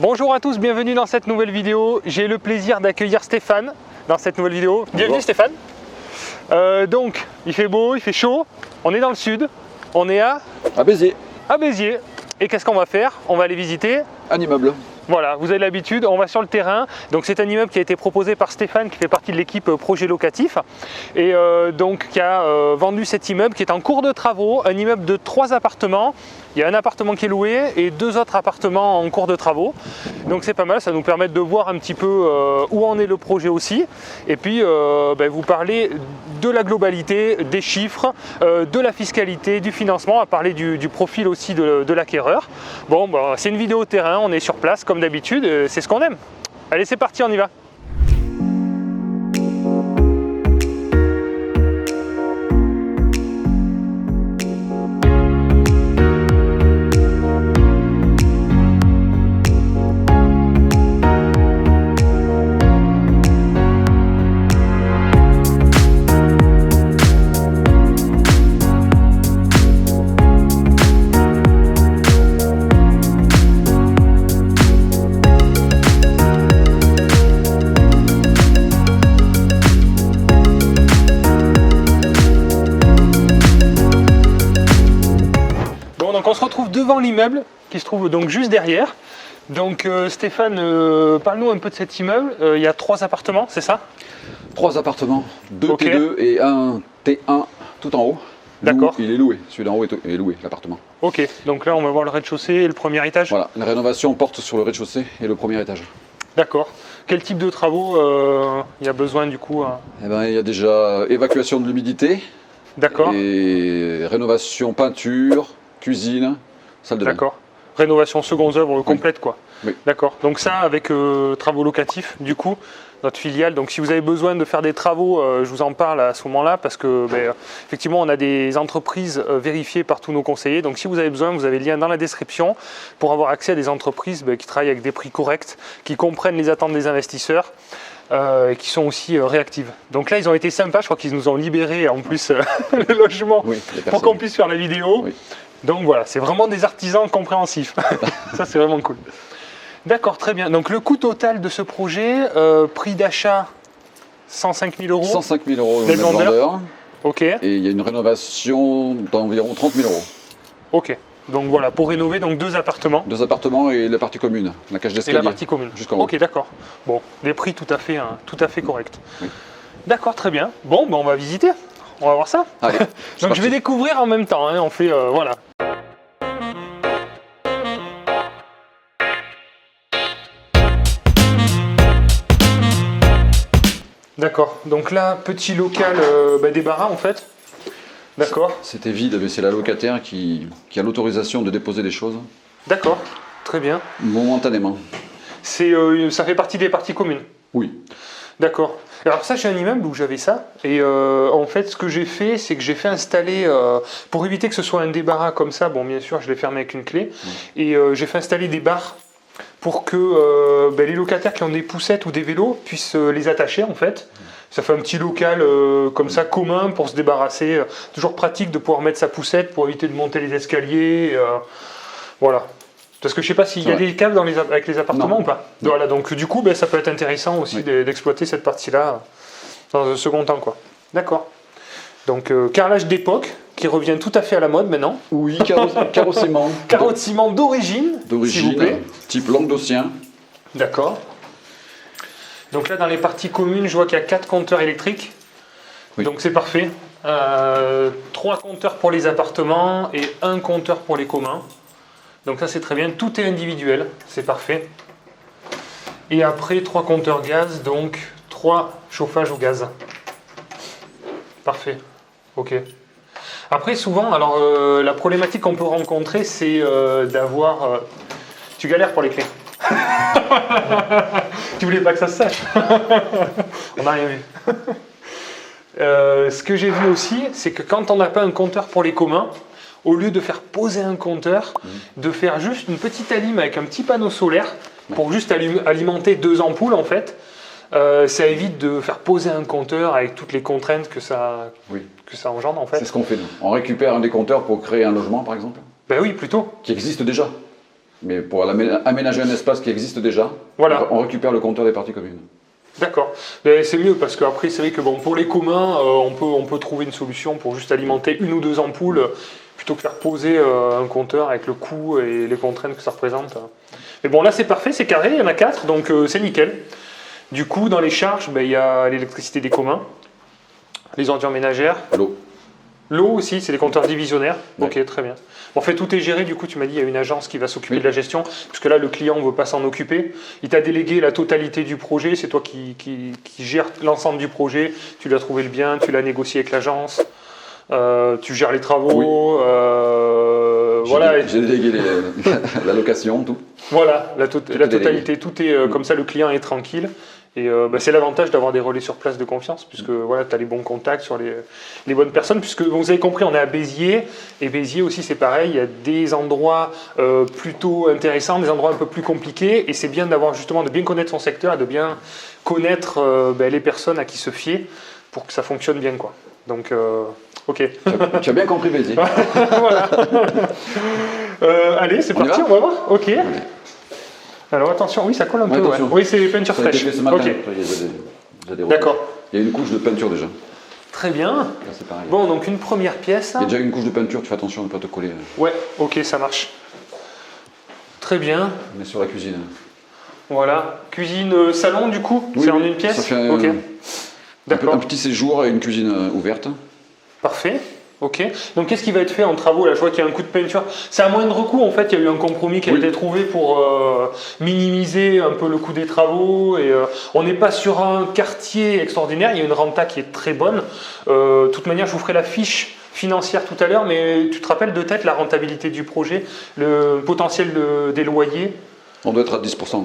Bonjour à tous, bienvenue dans cette nouvelle vidéo. J'ai le plaisir d'accueillir Stéphane dans cette nouvelle vidéo. Bienvenue Stéphane. Donc, il fait beau, il fait chaud. On est dans le sud. On est à Béziers. À Béziers. Et qu'est-ce qu'on va faire? On va aller visiter un immeuble. Voilà, vous avez l'habitude, on va sur le terrain. Donc c'est un immeuble qui a été proposé par Stéphane, qui fait partie de l'équipe projet locatif. Et donc qui a vendu cet immeuble qui est en cours de travaux, un immeuble de 3 appartements. Il y a un appartement qui est loué et 2 autres appartements en cours de travaux. Donc c'est pas mal, ça nous permet de voir un petit peu où en est le projet aussi. Et puis vous parler de la globalité, des chiffres, de la fiscalité, du financement, à parler du profil aussi de l'acquéreur. Bon, c'est une vidéo terrain, on est sur place comme d'habitude, c'est ce qu'on aime. Allez, c'est parti, on y va. Donc on se retrouve devant l'immeuble qui se trouve donc juste derrière. Donc Stéphane, parle-nous un peu de cet immeuble. Il y a 3 appartements, c'est ça? 3 appartements, 2 Ok. T2 et un T1 tout en haut. D'accord. Il est loué, celui d'en haut est loué, l'appartement. Ok, donc là on va voir le rez-de-chaussée et le premier étage. Voilà, la rénovation porte sur le rez-de-chaussée et le premier étage. D'accord. Quel type de travaux il y a besoin du coup Eh ben, il y a déjà évacuation de l'humidité. D'accord. Et rénovation peinture, cuisine, salle de bain. D'accord. Rénovation secondes œuvres complète quoi. Oui. D'accord. Donc ça avec travaux locatifs du coup, notre filiale. Donc si vous avez besoin de faire des travaux, je vous en parle à ce moment-là parce que effectivement on a des entreprises vérifiées par tous nos conseillers. Donc si vous avez besoin, vous avez le lien dans la description pour avoir accès à des entreprises qui travaillent avec des prix corrects, qui comprennent les attentes des investisseurs. Et qui sont aussi réactives. Donc là, ils ont été sympas, je crois qu'ils nous ont libéré en plus le logement pour qu'on puisse faire la vidéo. Oui. Donc voilà, c'est vraiment des artisans compréhensifs. Ça, c'est vraiment cool. D'accord, très bien. Donc le coût total de ce projet, prix d'achat 105 000 euros. 105 000 euros Dès le le mètre vendeur. Ok, Et il y a une rénovation d'environ 30 000 euros. ok. Donc voilà, pour rénover donc 2 appartements. 2 appartements et la partie commune, la cage Et d'escalier. la partie commune. Jusqu'en haut. Ok, d'accord. Bon, des prix tout à fait corrects. Oui. D'accord, très bien. Bon, on va visiter. On va voir ça. Allez, Donc je vais découvrir en même temps. Hein. On fait voilà. D'accord. Donc là, petit local débarras en fait. D'accord. C'était vide, mais c'est la locataire qui a l'autorisation de déposer des choses D'accord. Très bien. momentanément. Ça fait partie des parties communes. Oui. D'accord. Alors ça, j'ai un immeuble où j'avais ça. Et en fait, ce que j'ai fait, c'est que j'ai fait installer, pour éviter que ce soit un débarras comme ça, bon, bien sûr, je l'ai fermé avec une clé. Et j'ai fait installer des barres pour que les locataires qui ont des poussettes ou des vélos puissent les attacher, en fait. Ça fait un petit local comme ça, commun, pour se débarrasser. Toujours pratique de pouvoir mettre sa poussette pour éviter de monter les escaliers. Voilà. Parce que je ne sais pas s'il y a des caves avec les appartements Non. ou pas. Voilà, donc du coup, ça peut être intéressant aussi d'exploiter cette partie-là dans un second temps, quoi. D'accord. Donc carrelage d'époque qui revient tout à fait à la mode maintenant. Oui, carreau ciment. Carreau de ciment d'origine, s'il vous plaît. Type Languedocien. D'accord. Donc là, dans les parties communes, je vois qu'il y a 4 compteurs électriques. Oui. Donc c'est parfait. 3 compteurs pour les appartements et 1 compteur pour les communs. Donc ça c'est très bien, tout est individuel, c'est parfait. Et après 3 compteurs gaz, donc 3 chauffages au gaz. Parfait, ok. Après souvent, alors la problématique qu'on peut rencontrer c'est d'avoir... Tu galères pour les clés. Tu voulais pas que ça se sache. On n'a rien vu. Ce que j'ai vu aussi, c'est que quand on n'a pas un compteur pour les communs, au lieu de faire poser un compteur, de faire juste une petite allime avec un petit panneau solaire pour juste alimenter 2 ampoules en fait, ça évite de faire poser un compteur avec toutes les contraintes que ça engendre en fait. C'est ce qu'on fait nous. On récupère un des compteurs pour créer un logement par exemple. Ben oui, plutôt. Qui existe déjà. Mais pour aménager un espace qui existe déjà, Voilà. on récupère le compteur des parties communes. D'accord. C'est mieux parce qu'après, c'est vrai que bon, pour les communs, on peut trouver une solution pour juste alimenter une ou deux ampoules plutôt que faire poser un compteur avec le coût et les contraintes que ça représente. Mais bon, là, c'est parfait, c'est carré, il y en a 4, donc c'est nickel. Du coup, dans les charges, il y a l'électricité des communs, les ordures ménagères. L'eau. L'eau aussi, c'est des compteurs divisionnaires. Ouais. Ok, très bien. Bon, en fait, tout est géré. Du coup, tu m'as dit il y a une agence qui va s'occuper Oui. de la gestion, puisque là, le client ne veut pas s'en occuper. Il t'a délégué la totalité du projet. C'est toi qui gères l'ensemble du projet. Tu lui as trouvé le bien, tu l'as négocié avec l'agence. Tu gères les travaux. Voilà. J'ai délégué la location, tout. Voilà, la totalité. délégué. Tout est comme ça, le client est tranquille. Et c'est l'avantage d'avoir des relais sur place de confiance, puisque voilà, tu as les bons contacts sur les bonnes personnes, puisque vous avez compris, on est à Béziers, et Béziers aussi c'est pareil, il y a des endroits plutôt intéressants, des endroits un peu plus compliqués, et c'est bien d'avoir justement de bien connaître son secteur et de bien connaître les personnes à qui se fier pour que ça fonctionne bien, quoi. Donc, ok. Tu as bien compris, Béziers. Voilà. Allez, c'est On y parti, va on va voir. Ok. Alors attention, oui, ça colle un peu. Ouais. attention. Oui, c'est peinture Ça a été fraîche. fait ce matin. Ok. Il y a des retours. D'accord. Il y a une couche de peinture déjà. Là, Très bien. c'est pareil. Bon, donc une première pièce. Il y a déjà une couche de peinture, tu fais attention de ne pas te coller. Ouais, ok, ça marche. Très bien. On est sur la cuisine. Voilà. Cuisine salon, du coup. Oui, c'est en oui, une pièce. ça fait Ok. un D'accord. petit séjour et une cuisine ouverte. Parfait. Ok. Donc qu'est-ce qui va être fait en travaux là? Je vois qu'il y a un coup de peinture. C'est à moindre coût en fait. Il y a eu un compromis qui a Oui. été trouvé pour minimiser un peu le coût des travaux. Et on n'est pas sur un quartier extraordinaire. Il y a une renta qui est très bonne. De toute manière, je vous ferai la fiche financière tout à l'heure. Mais tu te rappelles de tête la rentabilité du projet, le potentiel des loyers? On doit être à 10%.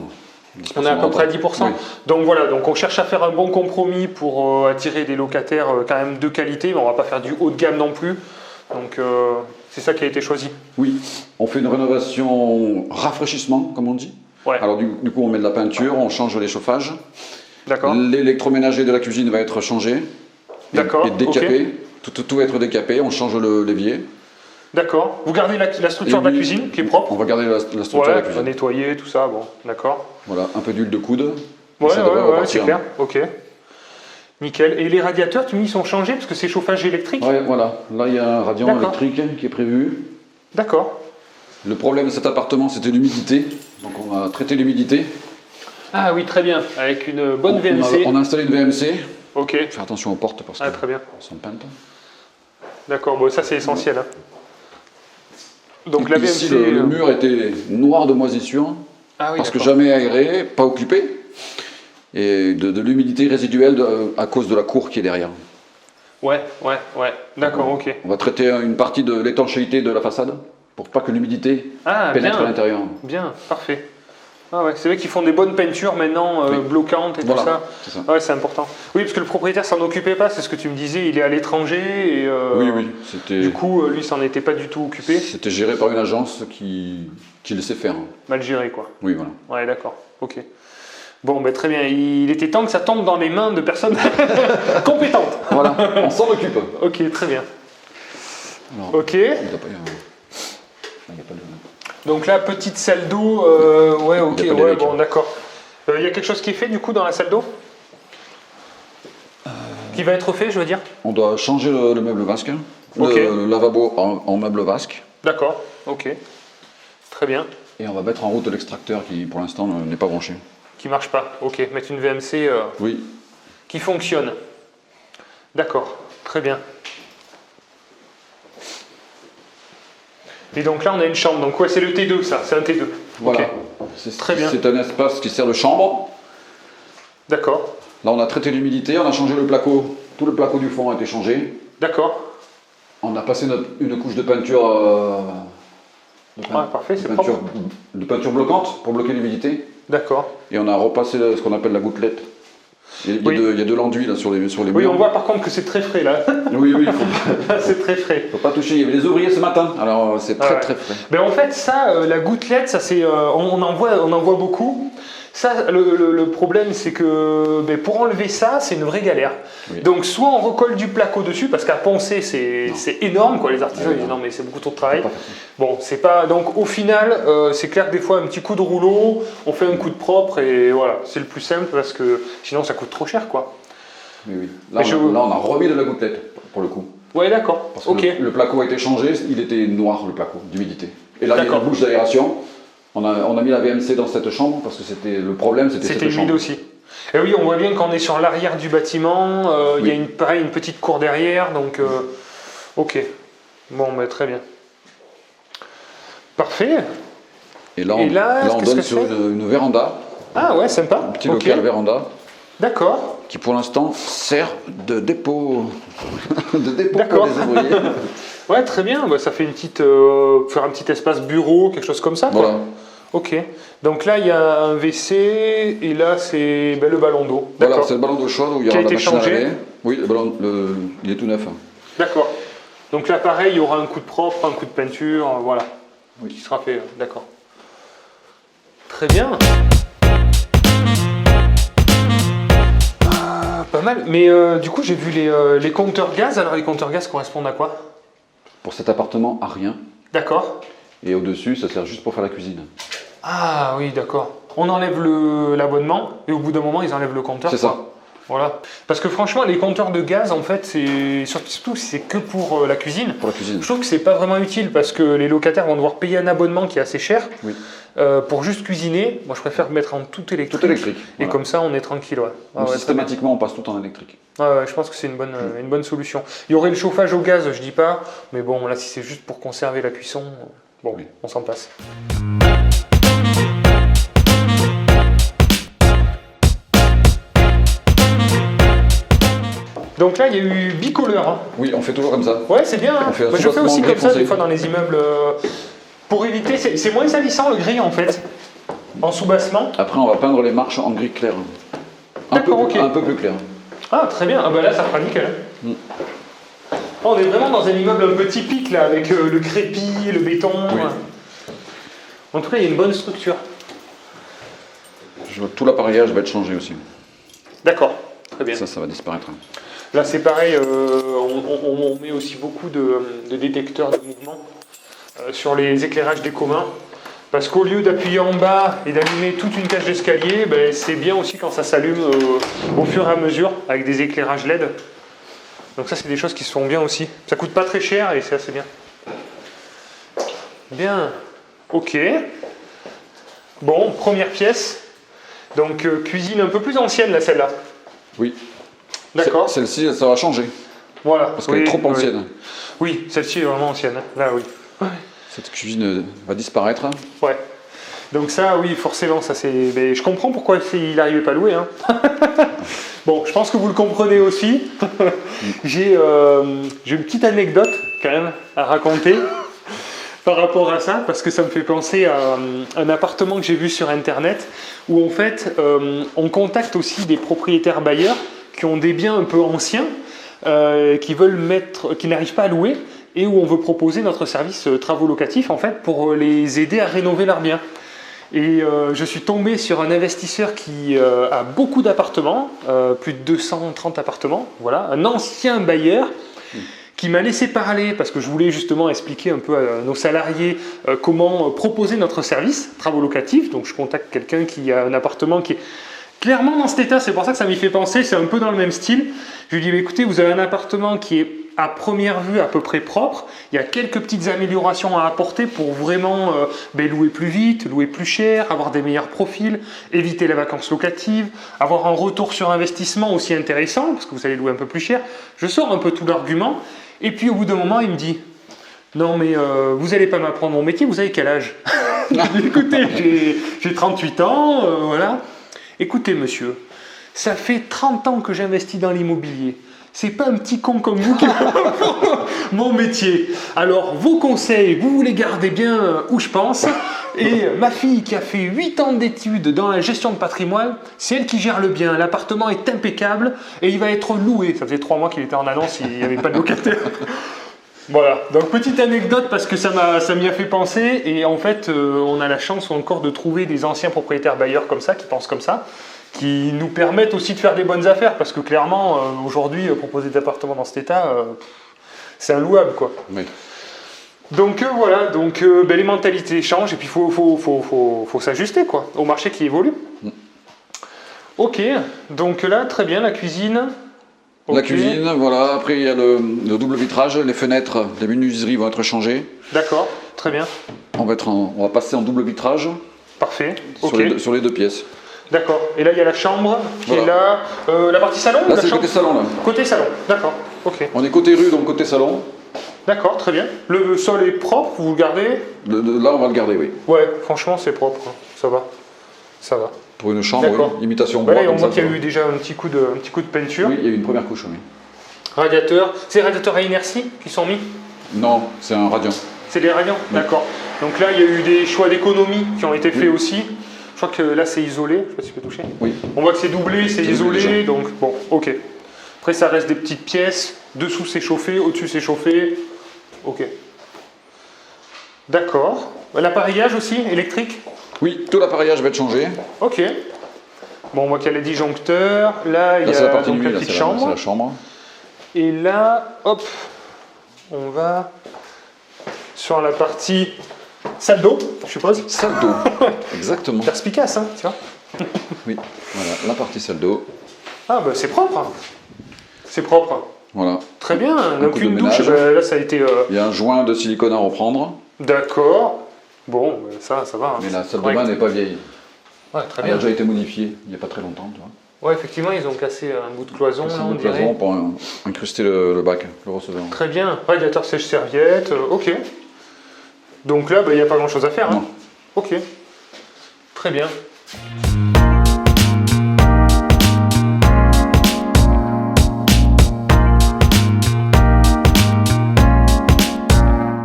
On est à peu près à 10%. Oui. Donc voilà, donc on cherche à faire un bon compromis pour attirer des locataires quand même de qualité, mais on ne va pas faire du haut de gamme non plus. Donc c'est ça qui a été choisi. Oui, on fait une rénovation rafraîchissement, comme on dit. Ouais. Alors du coup, on met de la peinture, on change les chauffages. D'accord. L'électroménager de la cuisine va être changé. D'accord, Et décapé. Tout va être décapé, on change l'évier. D'accord. Vous gardez la structure Et de la oui, cuisine qui est propre. On va garder la structure de Ouais, la on va cuisine. nettoyer tout ça, bon, d'accord. Voilà, un peu d'huile de coude. Ouais, Ça devrait ouais, c'est repartir. clair. Ok. Nickel. Et les radiateurs, tu me dis, ils sont changés parce que c'est chauffage électrique? Ouais, voilà. Là, il y a un radiant D'accord. électrique qui est prévu. D'accord. Le problème de cet appartement, c'était l'humidité. Donc on a traité l'humidité. Ah oui, très bien. Avec une bonne VMC. On a installé une VMC. Ok. Faire attention aux portes parce Ah, qu'elles très bien. sont peintes. D'accord, bon, ça c'est essentiel. Hein. Donc la Ici, VMC. le mur était noir de moisissure. Ah oui, parce que d'accord. jamais aéré, pas occupé. Et de l'humidité résiduelle à cause de la cour qui est derrière. Ouais. D'accord, ok. On va traiter une partie de l'étanchéité de la façade pour pas que l'humidité Ah, pénètre à bien. l'intérieur. Bien, parfait. Ah ouais, c'est vrai qu'ils font des bonnes peintures maintenant, Oui. bloquantes et Voilà, tout ça. c'est ça. Ouais, c'est important. Oui, parce que le propriétaire s'en occupait pas, c'est ce que tu me disais, il est à l'étranger et Oui, c'était du coup, lui, s'en était pas du tout occupé. c'était géré par une agence qui le sait faire. Mal géré, quoi. Oui, voilà. Ouais, d'accord, ok. Bon, ben, très bien, il était temps que ça tombe dans les mains de personnes compétentes. Voilà, on s'en occupe. Ok, très bien. Alors, Ok, il doit pas y avoir- il y a pas de- donc là, petite salle d'eau, ouais, ok, Il y a pas ouais, d'évêque. bon, d'accord. Il y a quelque chose qui est fait, du coup, dans la salle d'eau qui va être fait, je veux dire? On doit changer le meuble vasque, Ok. le lavabo en meuble vasque, D'accord, ok. Très bien. et on va mettre en route l'extracteur qui, pour l'instant, n'est pas branché. Qui marche pas, ok. Mettre une VMC Oui, qui fonctionne. D'accord, très bien. Et donc là, on a une chambre. Donc, ouais, c'est le T2, ça. C'est un T2. voilà. Ok. C'est Très bien. C'est un espace qui sert de chambre. D'accord, Là, on a traité l'humidité, on a changé le placo. Tout le placo du fond a été changé. d'accord. On a passé une couche de peinture, Ah, parfait, c'est de peinture bloquante pour bloquer l'humidité. D'accord. Et on a repassé ce qu'on appelle la gouttelette. Oui. Il y a de l'enduit là sur les Oui, murs. on voit par contre que c'est très frais là. Oui, il C'est très frais. faut pas toucher. Il y avait des ouvriers ce matin, alors c'est très ouais. très frais. Mais en fait, ça, la gouttelette, ça c'est, on en voit beaucoup. Ça, le problème, c'est que pour enlever ça, c'est une vraie galère. Oui. Donc, soit on recolle du placo dessus, parce qu'à poncer, c'est énorme, quoi. Les artisans ils disent non, mais c'est beaucoup trop de travail. Bon, c'est pas. Donc, au final, c'est clair que des fois, un petit coup de rouleau, on fait un coup de propre et voilà, c'est le plus simple parce que sinon, ça coûte trop cher, quoi. Oui. Là, on a remis de la gouttelette pour le coup. Ouais, d'accord. Parce que le placo a été changé, il était noir, le placo, d'humidité. Et là, il y a une bouche d'aération. On a mis la VMC dans cette chambre parce que le problème, c'était cette chambre. C'était humide aussi. Et oui, on voit bien qu'on est sur l'arrière du bâtiment. Il y a une petite cour derrière. Donc, ok. Bon, très bien. Parfait. Et là, on donne sur une véranda. Ah ouais, sympa. Un petit local véranda. D'accord. Qui pour l'instant sert de dépôt, pour les ouvriers. Ouais, très bien. Ça fait faire un petit espace bureau, quelque chose comme ça. Voilà. Quoi. Ok. Donc là, il y a un WC et là, c'est le ballon d'eau. Voilà, c'est le ballon d'eau chaude où il y aura la machine à laver. Oui, il est tout neuf. D'accord. Donc là, pareil, il y aura un coup de propre, un coup de peinture, voilà. Oui. Qui sera fait. D'accord. Très bien. Pas mal. Mais du coup, j'ai vu les compteurs gaz. Alors, les compteurs gaz correspondent à quoi? Pour cet appartement, à rien. D'accord. Et au-dessus, ça sert juste pour faire la cuisine. Ah oui, d'accord. On enlève l'abonnement et au bout d'un moment, ils enlèvent le compteur. C'est ça. Voilà. Parce que franchement, les compteurs de gaz, en fait, c'est surtout si c'est que pour la cuisine. Pour la cuisine. Je trouve que c'est pas vraiment utile parce que les locataires vont devoir payer un abonnement qui est assez cher pour juste cuisiner. Moi, je préfère mettre en tout électrique. Tout électrique. Et comme ça, on est tranquille. Ouais. Donc, systématiquement, on passe tout en électrique. Je pense que c'est une bonne solution. Il y aurait le chauffage au gaz, je dis pas, mais bon, là, si c'est juste pour conserver la cuisson, bon, on s'en passe. Donc là, il y a eu bicolore. Hein. Oui, on fait toujours comme ça. Ouais, c'est bien. Hein. Je fais aussi comme ça des fois dans les immeubles. Pour éviter, c'est moins salissant le gris en fait, en soubassement. Après, on va peindre les marches en gris clair. Un peu plus clair. Ah, très bien. Ah bah là, ça fera nickel. On est vraiment dans un immeuble un peu typique là, avec le crépi, le béton. Oui. En tout cas, il y a une bonne structure. Tout l'appareillage va être changé aussi. D'accord, très bien. Ça va disparaître. Là, c'est pareil, on met aussi beaucoup de détecteurs de mouvement sur les éclairages des communs. Parce qu'au lieu d'appuyer en bas et d'allumer toute une cage d'escalier, c'est bien aussi quand ça s'allume au fur et à mesure avec des éclairages LED. Donc ça, c'est des choses qui se font bien aussi. Ça coûte pas très cher et c'est assez bien. Bien, ok. Bon, première pièce. Donc cuisine un peu plus ancienne là, celle-là. Oui. D'accord. Celle-ci, ça va changer. Voilà. Parce qu'elle est trop ancienne. Oui, celle-ci est vraiment ancienne. Là, oui. Cette cuisine va disparaître. Ouais. Donc ça, oui, forcément, ça c'est. Mais je comprends pourquoi il n'arrivait pas à louer. Hein. Bon, je pense que vous le comprenez aussi. J'ai une petite anecdote quand même à raconter par rapport à ça, parce que ça me fait penser à un appartement que j'ai vu sur Internet, où en fait, on contacte aussi des propriétaires bailleurs qui ont des biens un peu anciens, qui n'arrivent pas à louer, et où on veut proposer notre service travaux locatifs en fait pour les aider à rénover leurs biens. Et je suis tombé sur un investisseur qui a beaucoup d'appartements, plus de 230 appartements, voilà, un ancien bailleur qui m'a laissé parler parce que je voulais justement expliquer un peu à nos salariés comment proposer notre service travaux locatifs. Donc je contacte quelqu'un qui a un appartement qui est clairement dans cet état, c'est pour ça que ça m'y fait penser, c'est un peu dans le même style. Je lui dis, écoutez, vous avez un appartement qui est à première vue à peu près propre, il y a quelques petites améliorations à apporter pour vraiment louer plus vite, louer plus cher, avoir des meilleurs profils, éviter les vacances locatives, avoir un retour sur investissement aussi intéressant, parce que vous allez louer un peu plus cher. Je sors un peu tout l'argument, et puis au bout d'un moment, il me dit, non mais vous n'allez pas m'apprendre mon métier, vous avez quel âge? Écoutez, j'ai 38 ans, voilà. Écoutez monsieur, ça fait 30 ans que j'investis dans l'immobilier. C'est pas un petit con comme vous qui mon métier. Alors, vos conseils, vous les gardez bien où je pense. Et ma fille qui a fait 8 ans d'études dans la gestion de patrimoine, c'est elle qui gère le bien. L'appartement est impeccable et il va être loué. Ça faisait 3 mois qu'il était en annonce, il n'y avait pas de locataire. Voilà, donc petite anecdote parce que ça m'y a fait penser et en fait on a la chance encore de trouver des anciens propriétaires bailleurs comme ça, qui pensent comme ça, qui nous permettent aussi de faire des bonnes affaires parce que clairement aujourd'hui proposer des appartements dans cet état c'est inlouable quoi. Oui. Donc voilà, donc les mentalités changent et puis il faut s'ajuster quoi au marché qui évolue. Ok, donc là très bien la cuisine. La cuisine, voilà. Après, il y a le double vitrage. Les fenêtres, les menuiseries vont être changées. D'accord, très bien. On va passer en double vitrage. Parfait. Sur les deux pièces. D'accord. Et là, il y a la chambre qui est là. La partie salon là, c'est côté salon. Là. Côté salon, d'accord. Ok. On est côté rue, donc côté salon. D'accord, très bien. Le sol est propre, vous le gardez? Là, on va le garder, oui. Ouais, franchement, c'est propre. Ça va. Ça va. Pour une chambre, oui. Imitation bois. Là, on voit qu'il y a eu déjà un petit coup de peinture. Oui, il y a eu une première couche, oui. Radiateur. C'est des radiateurs à inertie qui sont mis? Non, c'est un radiant. C'est des radiants, oui. D'accord. Donc là, il y a eu des choix d'économie qui ont été faits aussi. Je crois que là, c'est isolé. Je sais pas si tu peux toucher. Oui. On voit que c'est doublé, c'est isolé. Donc, bon, ok. Après, ça reste des petites pièces. Dessous, c'est chauffé. Au-dessus, c'est chauffé. Ok. D'accord. L'appareillage aussi, électrique? Oui, tout l'appareillage va être changé. Ok. Bon, on voit qu'il y a les disjoncteurs. Là, il y a la partie donc la nuit, petite c'est chambre. la chambre. Et là, hop, on va sur la partie salle d'eau, je suppose. Salle d'eau, exactement. Perspicace, hein, tu vois. Oui, voilà, la partie salle d'eau. Ah, bah c'est propre. C'est propre. Voilà. Très bien. Donc coup une de douche, ménage. bah, là, ça a été... Il y a un joint de silicone à reprendre. D'accord. Bon, bah, ça va. Hein. Mais la salle de bain n'est pas vieille. Ouais, très Elle bien. a déjà été modifiée il n'y a pas très longtemps, tu vois. Ouais, effectivement, ils ont cassé un bout de cloison, là, on dirait. Cloison pour incruster le bac, le receveur. Très bien. Radiateur sèche-serviette, ok. Donc là, il n'y a pas grand-chose à faire. Hein. Non. Ok. Très bien.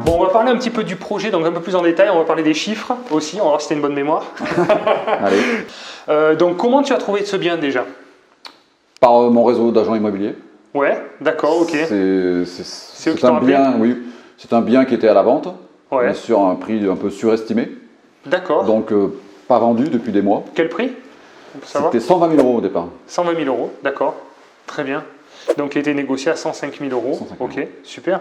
Bon, on va parler un petit peu du projet, donc un peu plus en détail. On va parler des chiffres aussi, on va voir si tu as une bonne mémoire. Allez. Donc, comment tu as trouvé ce bien déjà? Par mon réseau d'agents immobiliers. Ouais, d'accord, ok. C'est un bien, oui. C'est un bien qui était à la vente, ouais. Mais sur un prix un peu surestimé. D'accord. Donc pas vendu depuis des mois. Quel prix? C'était 120 000 € au départ. 120 000 €, d'accord. Très bien. Donc il a été négocié à 105 000 €. 105 000 ok, super.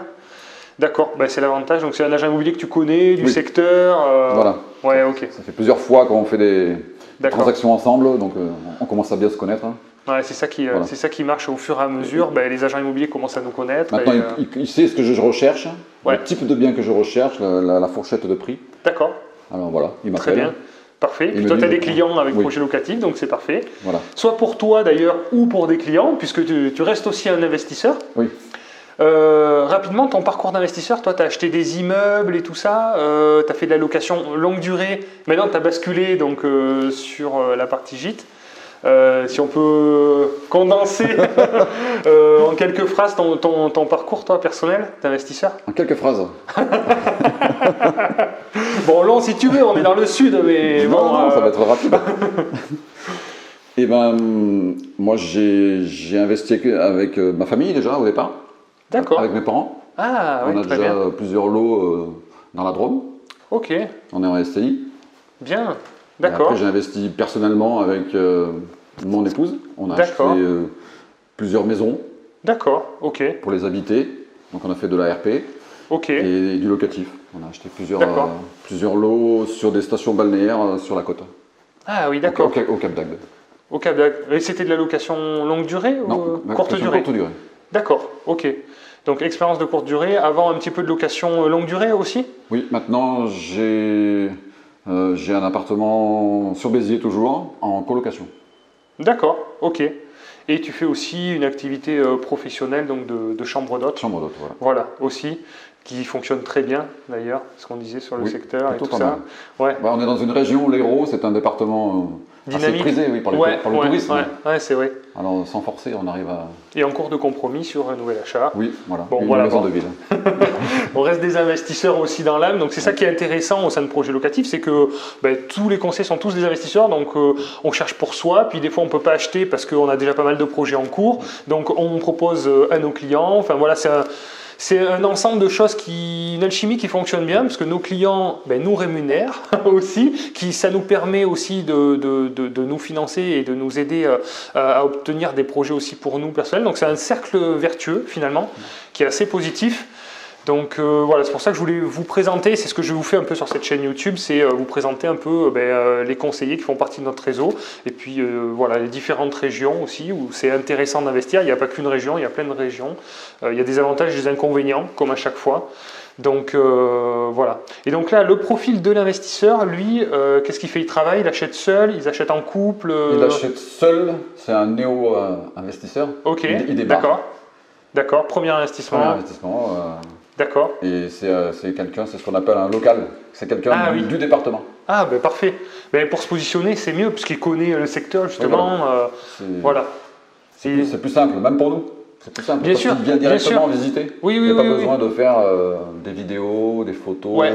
D'accord, c'est l'avantage. Donc c'est un agent immobilier que tu connais, du secteur. Voilà. Ouais, ok. Ça fait plusieurs fois qu'on fait des transactions ensemble, donc on commence à bien se connaître. Hein. Ouais, c'est ça qui marche au fur et à mesure. Les agents immobiliers commencent à nous connaître. Maintenant, il sait ce que je recherche, ouais. le type de bien que je recherche, la fourchette de prix. D'accord. Alors voilà, il m'appelle. Très bien. Parfait. Puis toi, tu as des clients avec projet locatif, donc c'est parfait. Voilà. Soit pour toi d'ailleurs, ou pour des clients, puisque tu restes aussi un investisseur. Oui. Rapidement, ton parcours d'investisseur, toi, tu as acheté des immeubles et tout ça, tu as fait de la location longue durée. Maintenant, tu as basculé donc, sur la partie gîte. Si on peut condenser en quelques phrases ton parcours, toi, personnel, d'investisseur. En quelques phrases. Bon, long si tu veux, on est dans le sud, mais bon. Non, ça va être rapide. Eh ben, moi, j'ai investi avec ma famille déjà au départ. D'accord. Avec mes parents. Ah, oui, on a très déjà bien. plusieurs lots dans la Drôme. Ok. On est en STI. Bien. D'accord. Après, j'ai investi personnellement avec mon épouse. On a acheté plusieurs maisons. D'accord, ok. Pour les habiter. Donc, on a fait de l'ARP. Ok. Et du locatif. On a acheté plusieurs lots sur des stations balnéaires sur la côte. Ah oui, d'accord. Au Cap d'Agde. Au Cap d'Agde. Et c'était de la location longue durée ou courte durée? Courte durée. D'accord, ok. Donc expérience de courte durée, avant un petit peu de location longue durée aussi? Oui, maintenant j'ai un appartement sur Béziers toujours, en colocation. D'accord, ok. Et tu fais aussi une activité professionnelle donc de chambre d'hôte. Chambre d'hôte, voilà. Voilà, aussi, qui fonctionne très bien d'ailleurs, ce qu'on disait sur le secteur et tout ça. Mal. Ouais. On est dans une région, l'Hérault, c'est un département dynamique. Assez prisé par le tourisme. Ouais, c'est vrai. Alors sans forcer, on arrive à... Et en cours de compromis sur un nouvel achat. Oui, voilà, bon, une maison de ville. On reste des investisseurs aussi dans l'âme, donc c'est ça qui est intéressant au sein de projets locatifs, c'est que tous les conseillers sont tous des investisseurs, donc on cherche pour soi, puis des fois on ne peut pas acheter parce qu'on a déjà pas mal de projets en cours, donc on propose à nos clients, enfin voilà, C'est un ensemble de choses, une alchimie qui fonctionne bien, parce que nos clients nous rémunèrent aussi, ça nous permet aussi de nous financer et de nous aider à obtenir des projets aussi pour nous personnels. Donc c'est un cercle vertueux finalement, qui est assez positif. Donc voilà, c'est pour ça que je voulais vous présenter, c'est ce que je vous fais un peu sur cette chaîne YouTube, c'est vous présenter un peu les conseillers qui font partie de notre réseau, et puis voilà, les différentes régions aussi, où c'est intéressant d'investir. Il n'y a pas qu'une région, il y a plein de régions, il y a des avantages et des inconvénients, comme à chaque fois. Donc voilà. Et donc là, le profil de l'investisseur, lui, qu'est-ce qu'il fait? Il travaille, il achète seul, il achète en couple Il achète seul, c'est un néo-investisseur. Ok, il démarre. D'accord, premier investissement. Premier investissement. D'accord. Et c'est quelqu'un, c'est ce qu'on appelle un local. C'est quelqu'un du département. Ah, ben parfait. Ben, pour se positionner, c'est mieux, puisqu'il connaît le secteur, justement. Oui, voilà. C'est plus simple, même pour nous. C'est plus simple. Bien sûr. Il vient directement visiter. Oui, il n'y a pas besoin de faire des vidéos, des photos,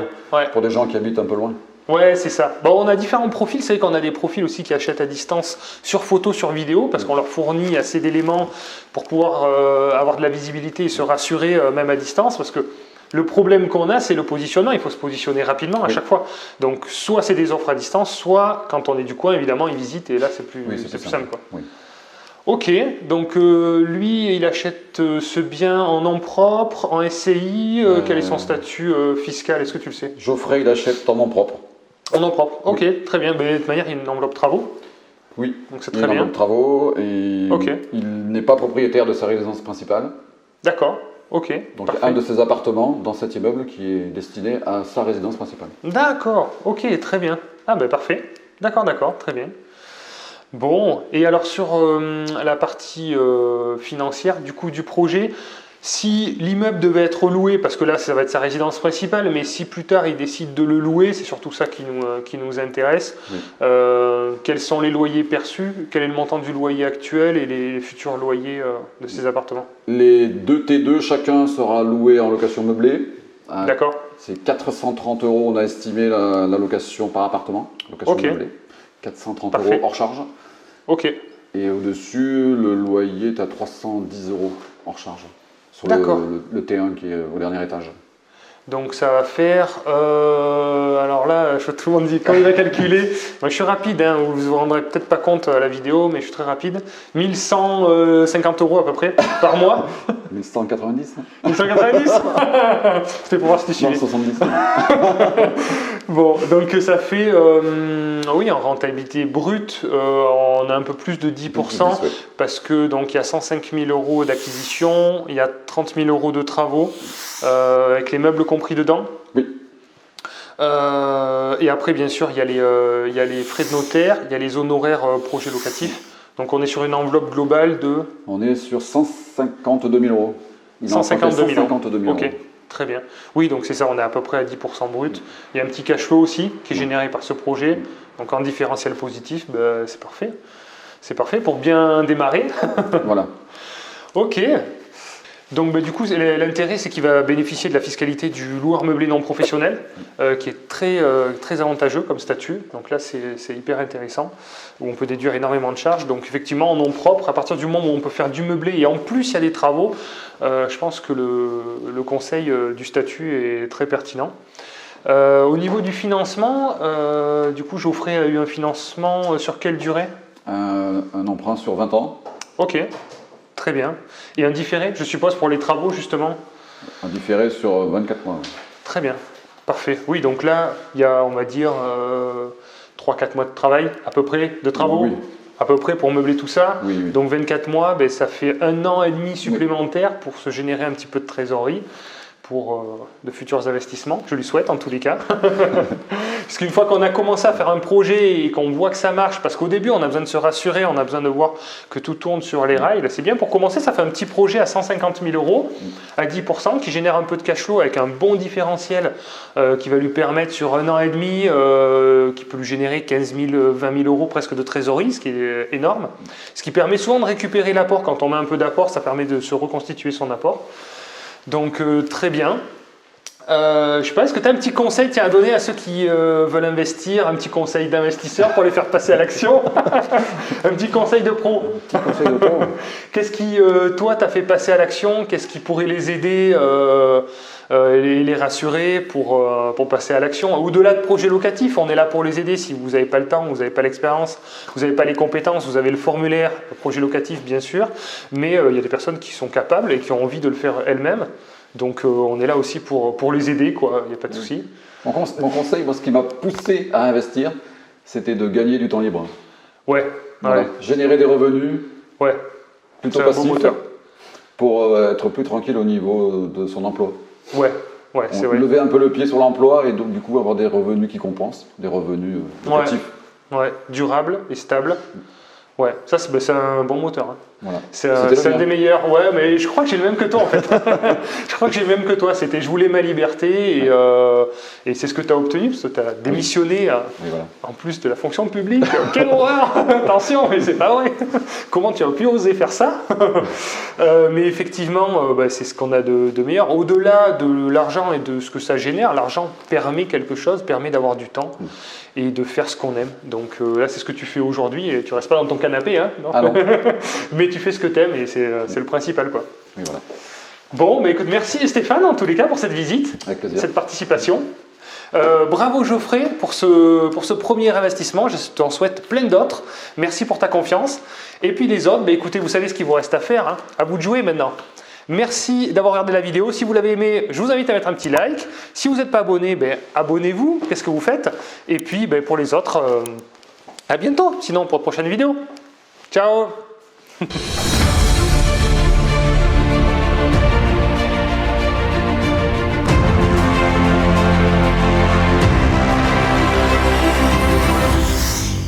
pour des gens qui habitent un peu loin. Ouais, c'est ça. Bon, on a différents profils. C'est vrai qu'on a des profils aussi qui achètent à distance sur photo, sur vidéo, parce qu'on leur fournit assez d'éléments pour pouvoir avoir de la visibilité et se rassurer même à distance, parce que le problème qu'on a, c'est le positionnement. Il faut se positionner rapidement à chaque fois. Donc, soit c'est des offres à distance, soit quand on est du coin, évidemment, ils visitent et là, c'est plus simple. Quoi. Oui. Ok, donc lui, il achète ce bien en nom propre, en SCI. Quel est son statut fiscal? Est-ce que tu le sais? Geoffrey, il achète en nom propre. En nom propre, ok, très bien. Mais de toute manière, il y a une enveloppe travaux. Oui, donc c'est très bien. Une enveloppe travaux et il n'est pas propriétaire de sa résidence principale. D'accord, ok. Donc parfait. Un de ses appartements dans cet immeuble qui est destiné à sa résidence principale. D'accord, ok, très bien. Ah ben parfait. D'accord, très bien. Bon, et alors sur la partie financière du coup du projet, si l'immeuble devait être loué, parce que là ça va être sa résidence principale, mais si plus tard il décide de le louer, c'est surtout ça qui nous intéresse. Oui. Quels sont les loyers perçus? Quel est le montant du loyer actuel et les futurs loyers de ces appartements? Les deux T2, chacun sera loué en location meublée. D'accord. C'est 430 €, on a estimé la location par appartement, location meublée. 430 € hors charge. Ok. Et au-dessus, le loyer est à 310 € hors charge. Sur le T1 qui est au dernier étage. Donc ça va faire, alors là, tout le monde dit quand il va calculer, moi je suis rapide, hein, vous vous rendrez peut-être pas compte à la vidéo, mais je suis très rapide, 1150 € à peu près par mois. 1190 1190 C'était pour voir si tu suivais. 70. Bon, donc ça fait, oui, en rentabilité brute, on a un peu plus de 10%, parce que donc il y a 105 000 € d'acquisition, il y a 30 000 € de travaux, avec les meubles compris dedans. Oui. Et après, bien sûr, il y a les frais de notaire, il y a les honoraires projets locatifs. Donc on est sur une enveloppe globale de... On est sur 152 000 €. 152 000 €. Ok, très bien. Oui, donc c'est ça, on est à peu près à 10% brut. Il y a un petit cash flow aussi qui est généré par ce projet. Donc en différentiel positif, ben, c'est parfait. C'est parfait pour bien démarrer. Voilà. Ok. Donc du coup, l'intérêt, c'est qu'il va bénéficier de la fiscalité du loueur meublé non professionnel, qui est très avantageux comme statut. Donc là, c'est hyper intéressant, où on peut déduire énormément de charges. Donc effectivement, en nom propre, à partir du moment où on peut faire du meublé et en plus il y a des travaux, je pense que le conseil du statut est très pertinent. Au niveau du financement, du coup, Geoffrey a eu un financement sur quelle durée? Un emprunt sur 20 ans. Ok. Très bien. Et un différé, je suppose, pour les travaux, justement? Un différé sur 24 mois. Très bien. Parfait. Oui, donc là, il y a, on va dire, 3-4 mois de travail, à peu près, de travaux. Oui. À peu près pour meubler tout ça. Oui, oui. Donc 24 mois, ben, ça fait 1 an et demi supplémentaire pour se générer un petit peu de trésorerie pour de futurs investissements. Je lui souhaite en tous les cas. Parce qu'une fois qu'on a commencé à faire un projet et qu'on voit que ça marche, parce qu'au début on a besoin de se rassurer, on a besoin de voir que tout tourne sur les rails, c'est bien pour commencer. Ça fait un petit projet à 150 000 € à 10% qui génère un peu de cash flow avec un bon différentiel qui va lui permettre sur 1 an et demi, qui peut lui générer 15 000, 20 000 € presque de trésorerie, ce qui est énorme. Ce qui permet souvent de récupérer l'apport. Quand on met un peu d'apport, ça permet de se reconstituer son apport. Donc très bien. Je sais pas, est-ce que tu as un petit conseil à donner à ceux qui veulent investir, un petit conseil d'investisseur pour les faire passer à l'action? Un petit conseil de pro. Un petit conseil de pro. Qu'est-ce qui, toi, t'a fait passer à l'action? Qu'est-ce qui pourrait les aider et les rassurer pour passer à l'action? Au-delà de projets locatifs, on est là pour les aider. Si vous n'avez pas le temps, vous n'avez pas l'expérience, vous n'avez pas les compétences, vous avez le formulaire, le projet locatif bien sûr, mais il y a des personnes qui sont capables et qui ont envie de le faire elles-mêmes. Donc on est là aussi pour les aider, quoi. Il n'y a pas de souci. Mon conseil, moi, ce qui m'a poussé à investir, c'était de gagner du temps libre. Ouais. Voilà. Ouais. Générer des revenus. Ouais. Plutôt passifs pour être plus tranquille au niveau de son emploi. Ouais. Ouais, c'est vrai. Lever un peu le pied sur l'emploi et donc du coup avoir des revenus qui compensent, des revenus locatifs. Ouais, durable et stable. Ouais, ça c'est un bon moteur. Hein. Voilà. C'est un des meilleurs. Ouais, mais je crois que j'ai le même que toi en fait. Je crois que j'ai le même que toi. C'était je voulais ma liberté et c'est ce que tu as obtenu parce que tu as démissionné voilà. En plus de la fonction publique. Quelle horreur! Attention, mais c'est pas vrai. Comment tu as pu oser faire ça? Mais effectivement, c'est ce qu'on a de meilleur. Au-delà de l'argent et de ce que ça génère, l'argent permet quelque chose, permet d'avoir du temps et de faire ce qu'on aime. Donc là, c'est ce que tu fais aujourd'hui et tu restes pas dans ton canapé, hein, non? Ah non. Mais tu fais ce que tu aimes et c'est le principal, quoi. Oui, voilà. Bon, écoute, merci Stéphane en tous les cas pour cette visite, avec plaisir. Cette participation. Bravo Geoffrey pour ce premier investissement, je t'en souhaite plein d'autres. Merci pour ta confiance. Et puis les autres, écoutez, vous savez ce qu'il vous reste à faire, hein. À vous de jouer maintenant. Merci d'avoir regardé la vidéo. Si vous l'avez aimé, je vous invite à mettre un petit like. Si vous n'êtes pas abonné, abonnez-vous. Qu'est-ce que vous faites? Et puis pour les autres, à bientôt, sinon pour de prochaines vidéos. Ciao.